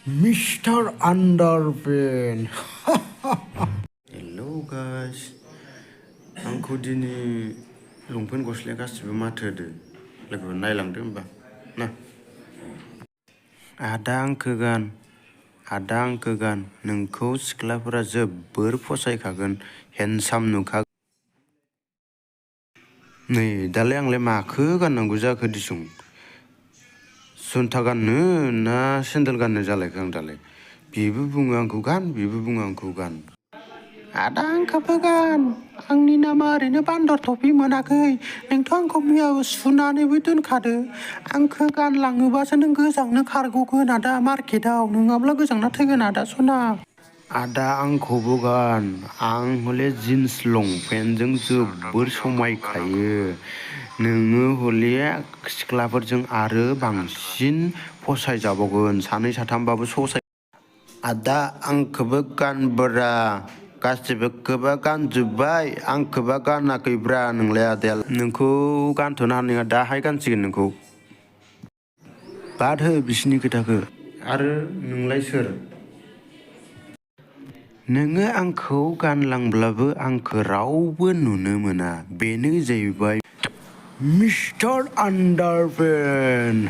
Mr. Underpan. Hello guys, आंखौ दिनै लंपेन्ट गस्लाया गासिबो माथो होदो लोगो नायलांदो होमबा ना आदा आंखो गान नोंखौ सिख्लाफोरा जोबोर फसायखागोन हेन्डसाम नुखागोन नै दालाय आंलाय माखो गाननांगौ जाखो दिसुं जुन्था गाननो ना सेन्देल गाननो जालायखो आं दालाय बेबो बुङो आंखौ गान बेबो बुङो आंखौ गान आदा आंखौबो गान आंनि नामा ओरैनो बान्दर टफि मोनाखै नोंथ' आंखौ मैया सुनानैबो दोनखादो आंखौ गानलाङोबासो नों गोजांनो खारग'गोन आदा मार्केटाव नङाब्ला गोजांना थैगोन आदा सना आदा आंखौबो गान आं हले जिन्स लंपेन्टजों जोबोर समायखायो नोङो हले सिख्लाफोरजों आरो बांसिन फसायजाबावगोन सानै साथामबाबो ससाय आदा आंखौबो गानब्रा गासिबोखौबा गानजोब्बाय आंखौबा गानाखैब्रा नोंलाय आदाया नोंखौ गानथ'नो हानाय नङा दाहाय गानसिगोन नोंखौ बाद हो बिसिनि खोथाखौ आरो नोंलाय सोर नोङो आंखौ गानलांब्लाबो आंखौ रावबो नुनो मोना बेनो जाहैबाय Mr. Underpan.